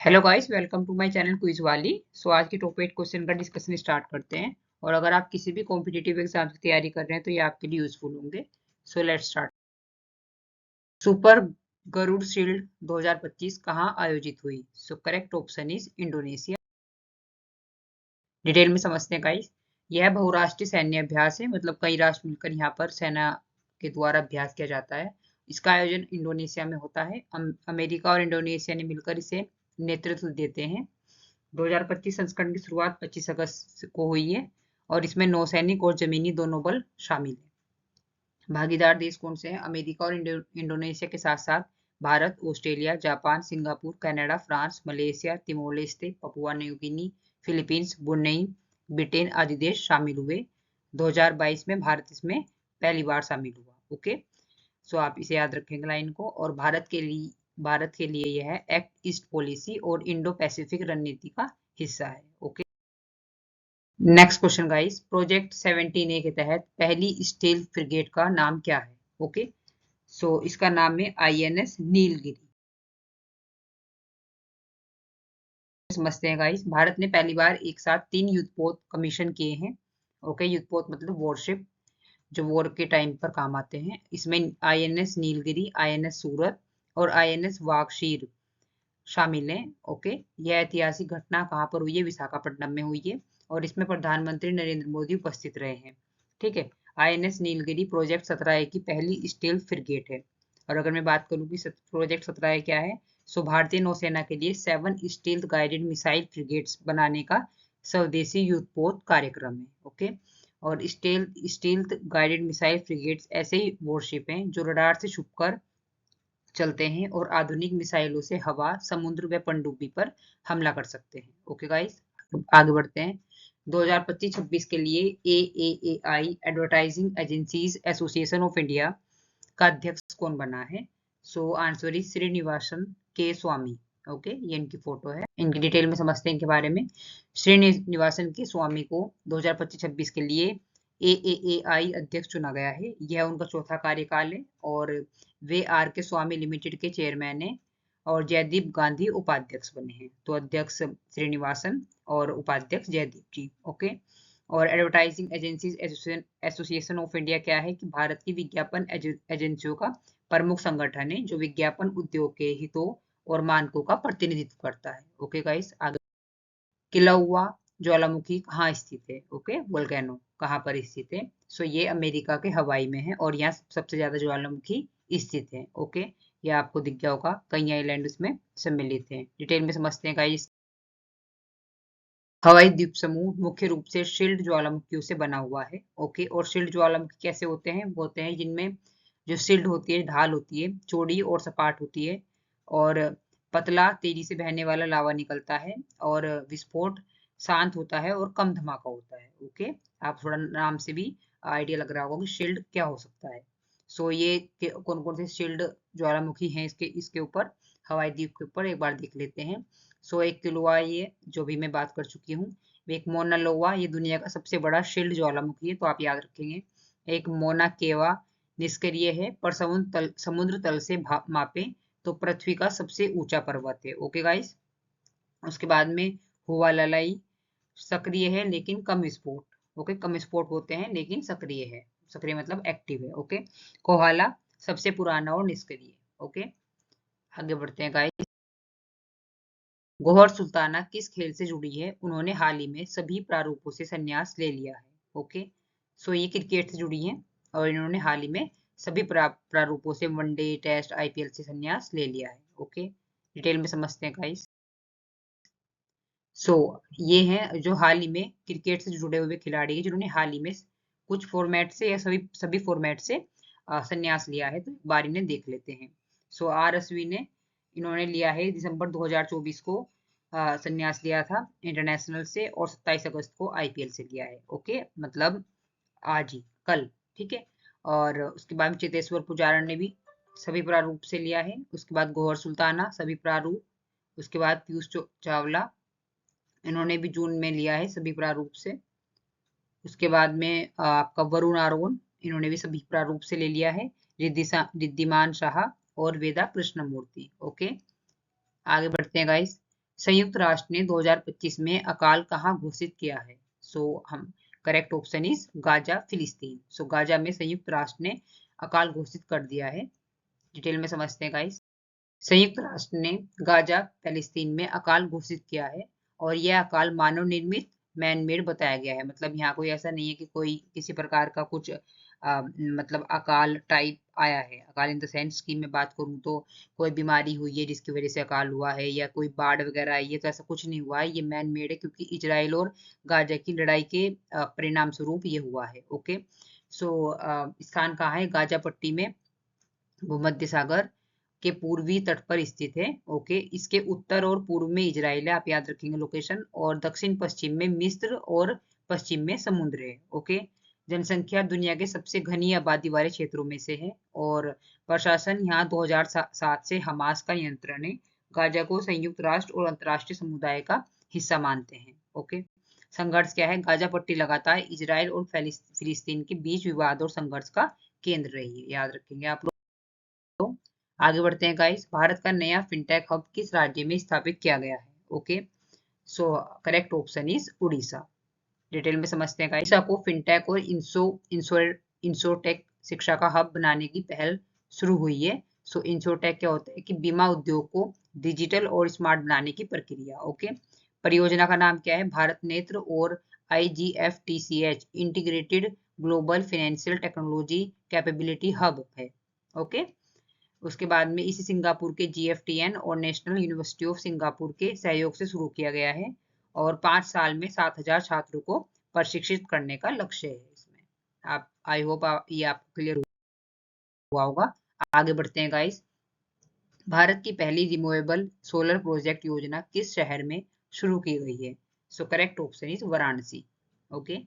Hello guys, welcome to my channel quiz वाली। आज के टॉप 8 क्वेश्चन का डिस्कशन स्टार्ट करते हैं। और अगर आप किसी भी कॉम्पिटिटिव एग्जाम की तैयारी कर रहे हैं तो ये आपके लिए यूजफुल होंगे। Let's start. Super Garuda shield 2025 कहाँ आयोजित हुई? Correct option is Indonesia. Detail में समझते हैं गाइस। यह बहुराष्ट्रीय सैन्य अभ्यास है, मतलब कई राष्ट्र मिलकर यहाँ पर सेना के द्वारा अभ्यास किया जाता है। इसका आयोजन इंडोनेशिया में होता है। अमेरिका और इंडोनेशिया ने मिलकर इसे नेतृत्व देते हैं। 2025 संस्करण की शुरुआत 25 अगस्त को हुई है और इसमें नौसैनिक और जमीनी दोनों बल शामिल हैं। भागीदार देश कौन से हैं? अमेरिका और इंडोनेशिया के साथ साथ Bharat, Australia, Japan, Singapore, Canada, France, Malaysia, Timor Leste, Papua New Guinea, Philippines, Brunei, Britain आदि देश शामिल हुए। 2022 में भारत इसमें पहली बार शामिल हुआ। ओके, आप इसे याद रखेंगे लाइन को। और भारत के लिए यह एक्ट ईस्ट पॉलिसी और इंडो पैसिफिक रणनीति का हिस्सा है। Okay, next question guys. Project 17A के तहत पहली स्टील फ्रिगेट का नाम क्या है? ओके, इसका नाम है INS नीलगिरी। समझते हैं गाइस। भारत ने पहली बार एक साथ 3 युद्धपोत कमीशन किए हैं। ओके, युद्धपोत मतलब वॉरशिप जो वॉर के टाइम पर काम आते हैं। इसमें INS नीलगिरी, INS सूरत और INS वागशीर शामिल हैं। ओके, यह ऐतिहासिक घटना कहाँ पर हुई है? विशाखापट्टनम में हुई है और इसमें प्रधानमंत्री नरेंद्र मोदी उपस्थित रहे हैं। ठीक है, INS नीलगिरी प्रोजेक्ट 17A की पहली स्टील फ्रिगेट है। और अगर मैं बात करूँ कि प्रोजेक्ट 17A क्या है, भारतीय नौसेना के लिए 7 स्टील्थ गाइडेड मिसाइल फ्रिगेट्स बनाने का स्वदेशी युद्धपोत कार्यक्रम है। ओके, और स्टील्थ गाइडेड मिसाइल फ्रिगेट्स ऐसे ही वॉरशिप हैं जो रडार से छुपकर चलते हैं और आधुनिक मिसाइलों से हवा, समुद्र व पनडुब्बी पर हमला कर सकते हैं। ओके गाइस, आगे बढ़ते हैं। 2025-26 के लिए AAAI advertising agencies association of India का अध्यक्ष कौन बना है? आंसर इज श्रीनिवासन के स्वामी। ओके, ये इनकी फोटो है। इनकी डिटेल में समझते हैं इनके बारे में। श्रीनिवासन के स्वामी को 2025-26 के लिए AAAI अध्यक्ष चुना गया है। यह उनका चौथा कार्यकाल है और वे के स्वामी लिमिटेड के चेयरमैन हैं और जयदीप गांधी उपाध्यक्ष बने हैं। तो अध्यक्ष श्रीनिवासन और उपाध्यक्ष जयदीप जी। ओके, और advertising agencies association of India क्या है? कि भारत की विज्ञापन एजेंसियों का प्रमुख संगठन है जो विज्ञापन उद्योग के हितों और मानकों का प्रतिनिधित्व करता है। ओके गाइस, आगे। किलाउआ ज्वालामुखी कहाँ स्थित है? ओके, वोल्केनो कहाँ पर स्थित है? ये अमेरिका के हवाई में है और यहाँ सबसे ज्यादा ज्वालामुखी स्थित है। ओके, यह आपको दिख गया होगा, कई आइलैंड इसमें सम्मिलित हैं। डिटेल में समझते हैं गाइस। हवाई द्वीप समूह मुख्य रूप से शील्ड ज्वालामुखियों से बना हुआ है। ओके, और शील्ड ज्वालामुखी कैसे होते हैं? वो होते हैं जिनमें जो शील्ड होती है, ढाल होती है, चौड़ी और सपाट होती है और पतला तेजी से बहने वाला लावा निकलता है और विस्फोट शांत होता है और कम धमाका होता है। ओके, आप थोड़ा नाम से भी आइडिया लग रहा होगा कि शील्ड क्या हो सकता है। ये कौन कौन से शील्ड ज्वालामुखी हैं इसके ऊपर, हवाई द्वीप के ऊपर एक बार देख लेते हैं। एक किलोआ ये जो भी मैं बात कर चुकी हूँ। एक मोना लोआ, ये दुनिया का सबसे बड़ा शील्ड ज्वालामुखी है, तो आप याद रखेंगे। एक मोना केवा निष्क्रिय है पर समुद्र तल से मापे तो पृथ्वी का सबसे ऊंचा पर्वत है। ओके गाइस, उसके बाद में हुआ ललाई सक्रिय है लेकिन कम विस्फोट। ओके, कम विस्फोट होते हैं लेकिन सक्रिय है। सक्रिय मतलब एक्टिव है। ओके, कोहाला सबसे पुराना और निष्क्रिय। ओके, आगे बढ़ते हैं गाइस। गौहर सुल्ताना किस खेल से जुड़ी है? उन्होंने हाल ही में सभी प्रारूपों से संन्यास ले लिया है। ओके, ये क्रिकेट से जुड़ी है और इन्होंने हाल ही में सभी प्रारूपों से वनडे, टेस्ट, IPL से संन्यास ले लिया है। ओके, डिटेल में समझते हैं गाइस। ये हैं जो हाल ही में क्रिकेट से जुड़े हुए खिलाड़ी हैं जिन्होंने हाल ही में कुछ फॉर्मेट से या सभी सभी फॉर्मेट से संन्यास लिया है। तो एक बार इन्हें देख लेते हैं। R अश्विन ने इन्होंने लिया है दिसंबर 2024 को संन्यास लिया था इंटरनेशनल से और 27 अगस्त को IPL से लिया है। ओके, मतलब आज ही, कल। ठीक है, और उसके बाद चेतेश्वर पुजारा ने भी सभी प्रारूप से लिया है। उसके बाद गौहर सुल्ताना सभी प्रारूप। उसके बाद पीयूष चावला, इन्होंने भी जून में लिया है सभी प्रारूप से। उसके बाद में आपका वरुण आरोन, इन्होंने भी सभी प्रारूप से ले लिया है। रिद्धिमान शाह और वेदा कृष्णमूर्ति। ओके, आगे बढ़ते हैं गाइस। संयुक्त राष्ट्र ने 2025 में अकाल कहाँ घोषित किया है? हम करेक्ट ऑप्शन इज गाजा फिलिस्तीन। गाजा में संयुक्त राष्ट्र ने अकाल घोषित कर दिया है। डिटेल में समझते हैं गाइस। संयुक्त राष्ट्र ने गाजा फिलिस्तीन में अकाल घोषित किया है और यह अकाल मानव निर्मित मैन मेड बताया गया है। मतलब यहाँ कोई ऐसा नहीं है कि कोई किसी प्रकार का कुछ मतलब अकाल टाइप आया है। अकाल इन द सेंस की मैं बात करूं तो कोई बीमारी हुई है जिसकी वजह से अकाल हुआ है, या कोई बाढ़ वगैरह आई है, तो ऐसा कुछ नहीं हुआ है। ये मैन मेड है क्योंकि इजराइल और गाजा की लड़ाई के परिणाम स्वरूप ये हुआ है। ओके, स्थान कहाँ है? गाजा पट्टी में भूमध्य सागर के पूर्वी तट पर स्थित है। ओके, इसके उत्तर और पूर्व में इजराइल है, आप याद रखेंगे लोकेशन, और दक्षिण पश्चिम में मिस्र और पश्चिम में समुद्र है। ओके, जनसंख्या दुनिया के सबसे घनी आबादी वाले क्षेत्रों में से है और प्रशासन यहाँ 2007 से हमास का नियंत्रण है। गाजा को संयुक्त राष्ट्र और अंतर्राष्ट्रीय समुदाय का हिस्सा मानते हैं। ओके, संघर्ष क्या है? गाजा पट्टी लगातार इजराइल और फिलिस्तीन के बीच विवाद और संघर्ष का केंद्र रही है, याद रखेंगे आप लोग। तो आगे बढ़ते हैं गाइस। भारत का नया फिनटेक हब किस राज्य में स्थापित किया गया है? Okay, correct option is Orissa. Detail में समझते हैं गाइस। उड़ीसा को फिनटेक और इंसोटेक शिक्षा का हब बनाने की पहल शुरू हुई है। इंसोटेक क्या होता है कि बीमा उद्योग को डिजिटल और स्मार्ट बनाने की प्रक्रिया। ओके, परियोजना का नाम क्या है? भारत नेत्र और IGFTCH integrated global financial technology capability hub है। ओके, उसके बाद में इसे सिंगापुर के GFTN और नेशनल यूनिवर्सिटी ऑफ सिंगापुर के सहयोग से शुरू किया गया है और 5 साल में 7,000 छात्रों को प्रशिक्षित करने का लक्ष्य है इसमें। आप आई होप ये आपको क्लियर हुआ होगा। आगे बढ़ते हैं गाइस। भारत की पहली रिमूवेबल सोलर प्रोजेक्ट योजना किस शहर में शुरू की गई है? Correct option is Varanasi. Okay,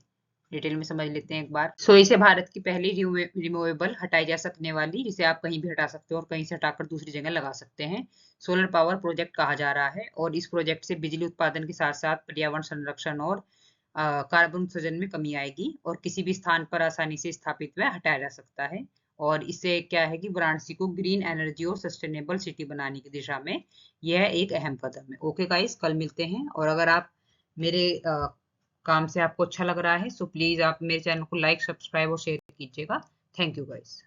detail में समझ लेते हैं एक बार। इसे भारत की पहली रिमूवेबल हटाई जा सकने वाली, जिसे आप कहीं भी हटा सकते हो और कहीं से हटाकर दूसरी जगह लगा सकते हैं, सोलर पावर प्रोजेक्ट कहा जा रहा है। और इस प्रोजेक्ट से बिजली उत्पादन के साथ साथ पर्यावरण संरक्षण और कार्बन उत्सर्जन में कमी आएगी और किसी भी स्थान पर आसानी से स्थापित व हटाया जा सकता है। और इससे क्या है कि वाराणसी को ग्रीन एनर्जी और सस्टेनेबल सिटी बनाने की दिशा में यह एक अहम कदम है। ओके गाइस, कल मिलते हैं। और अगर आप मेरे काम से आपको अच्छा लग रहा है प्लीज आप मेरे चैनल को लाइक, सब्सक्राइब और शेयर कीजिएगा। Thank you guys.